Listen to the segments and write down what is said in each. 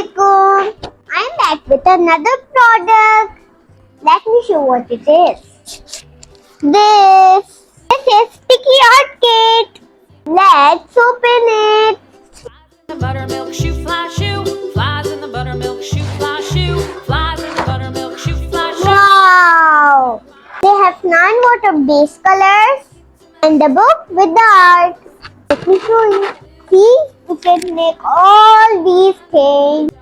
Assalamualaikum. I'm back with another product. Let me show what it is. This is sticky art kit. Let's open it. The buttermilk shoe fly shoe flies in the buttermilk shoe fly shoe flies in the buttermilk shoe fly shoe. Wow! They have 9 water-based colors and the book with the art. Let me show you. See, you can make all these things.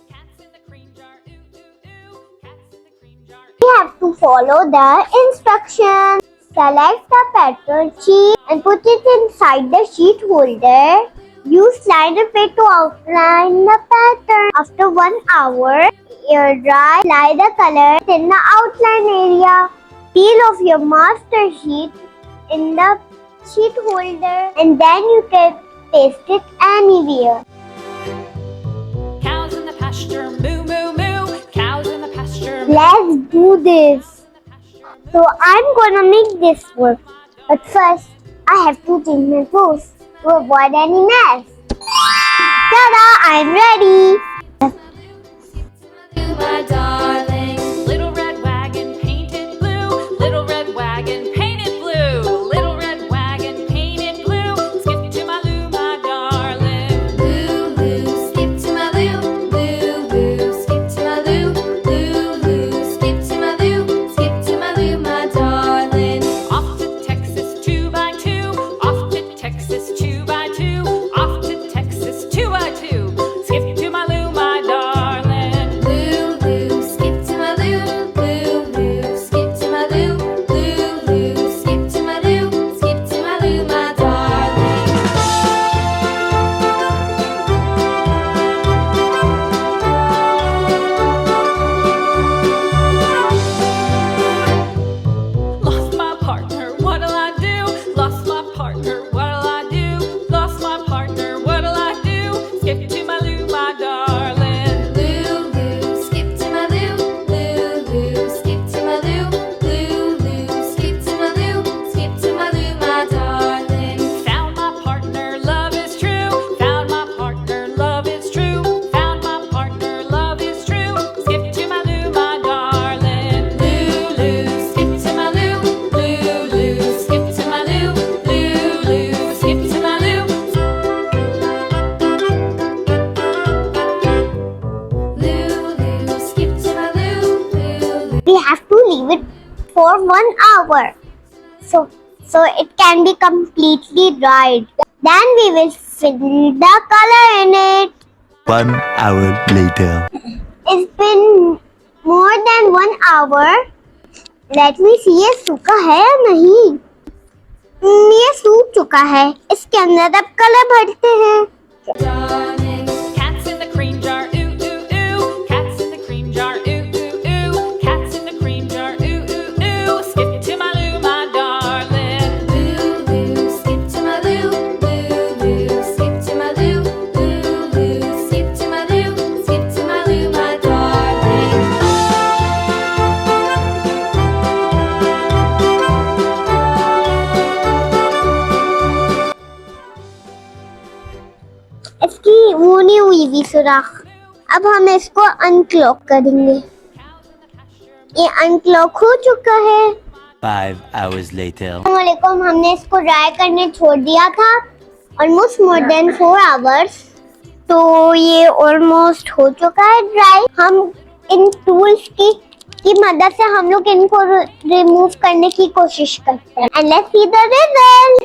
Cats in the cream jar, ooh ooh ooh. Cats in the cream jar. We have to follow the instructions. Select the pattern sheet and put it inside the sheet holder. Use slider pad to outline the pattern. After 1 hour, air dry, apply the color in the outline area. Peel off your master sheet in the sheet holder and then you can paste it anywhere. Cows in the pasture, moo moo moo. Cows in the pasture. Let's do this. So I'm gonna make this work. But first, I have to change my clothes to avoid any mess. Ta-da! I'm ready. My darling, little red wagon painted blue. Little red wagon painted blue. Little red wagon painted blue. Skip to my Lou, my darling. Lou, Lou, skip to my Lou. Lou, Lou, skip to my Lou. Lou, Lou, skip to my Lou. Skip to my Lou, my darling. Off to Texas 2 by 2. Off to Texas 2 by 2. Off to Texas 2 by 2. Skip to my Lou, my darling. Lou, Lou, skip to my Lou. Lou, Lou, skip to my Lou. Lou, Lou, skip to my Lou. Skip to my Lou, my darling. Lost my partner, what'll I do? Lost my partner, what'll I do? Lost my partner, what'll I do? Skip to my Lou, my darling. Lou, Lou, skip to my Lou. Lou, Lou, skip to my Lou. Lou, Lou, skip to my Lou. Skip to my Lou, my darling. Found my partner, love is true. Found my partner, love is true. Found my partner, love is true. Skip to my Lou, my darling. Lou, Lou, skip to my Lou. Lou, Lou, skip to my Lou. Lou, Lou, skip to my Lou. Lou, Lou, skip to my Lou. Lou, Lou. We have to leave it for 1 hour. So it can be completely dried. Then we will fill the color in it. 1 hour later. It's been more than 1 hour. Let me see ये सूखा है या नहीं. ये सूख चुका है. इसके अंदर अब कलर भरते हैं. Darling, cats in the cream jar, ooh ooh ooh. Cats in the cream jar, ooh ooh ooh. Cats in the cream jar, ooh ooh ooh. Skip to my Lou, my darling. Lou, Lou, skip to my Lou. Lou, Lou, skip to my Lou. Lou, Lou, skip to my Lou. Skip to my Lou, my darling. इसकी वो नहीं हुई भी सुराख. अब हम इसको अनक्लॉक करेंगे. ये अनक्लॉक हो चुका है. 5 hours later. अस्सलामुअलैकुम. हमने इसको ड्राई करने छोड़ दिया था ऑलमोस्ट मोर देन 4 आवर्स. तो ये ऑलमोस्ट हो चुका है ड्राई. हम इन टूल्स की मदद से हम लोग इनको रिमूव करने की कोशिश करते हैं. And let's see the result.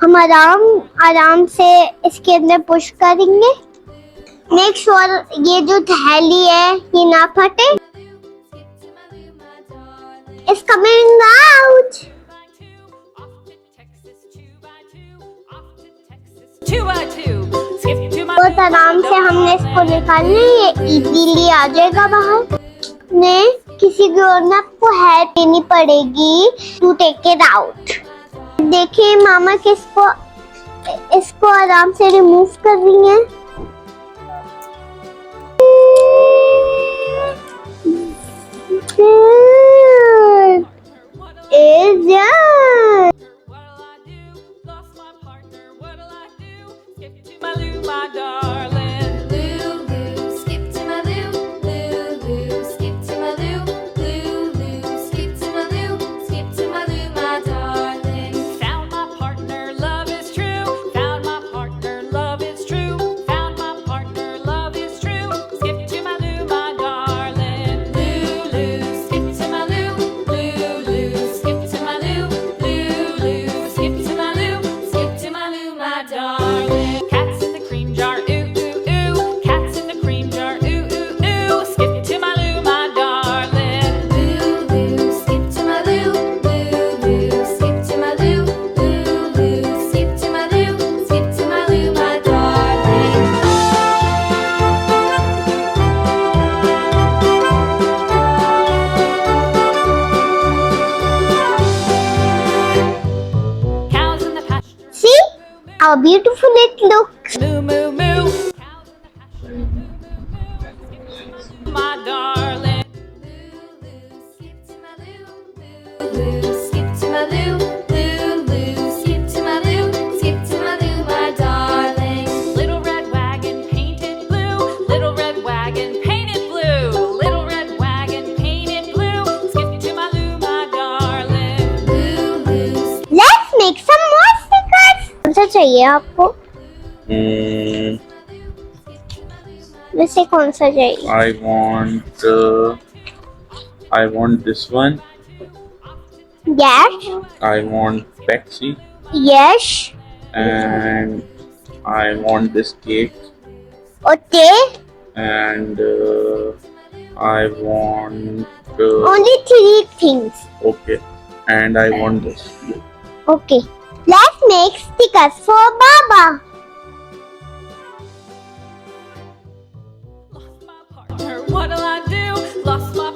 हम आराम से इसके अंदर पुश करेंगे. मेक श्योर ये जो थैली है ये ना फटे. It's coming out. 2 by 2. Skip to my बहुत आराम से हमने इसको निकालना है. ये इजीली आ जाएगा बाहर. ने किसी भी और ने आपको हेल्प लेनी पड़ेगी टू टेक इट आउट. देखिए मामा इसको आराम से रिमूव कर रही हैं. Is done. What'll I do? Lost my partner, what'll I do? Skip to my Lou, my darling. Lou, Lou, how beautiful it looks. Moo, moo, moo. Cows in the pasture. Moo, moo, moo. My darling. Loo, skip to my loo. Loo, skip to my loo. Loo, skip to my loo. Skip to my loo, my darling. Little red wagon painted blue. Little red wagon painted blue. Little red wagon painted blue. Skip to my loo, my darling. Loo, Let's make some more stickers. कौन सा चाहिए आपको? वैसे कौन सा चाहिए? I want this one. Yes. I want Pepsi, Yes. and I want this cake, Okay. and I want Only 3 things. okay, and I want this. Okay. Let's make stickers for Baba. Lost my partner, what'll I do? Lost my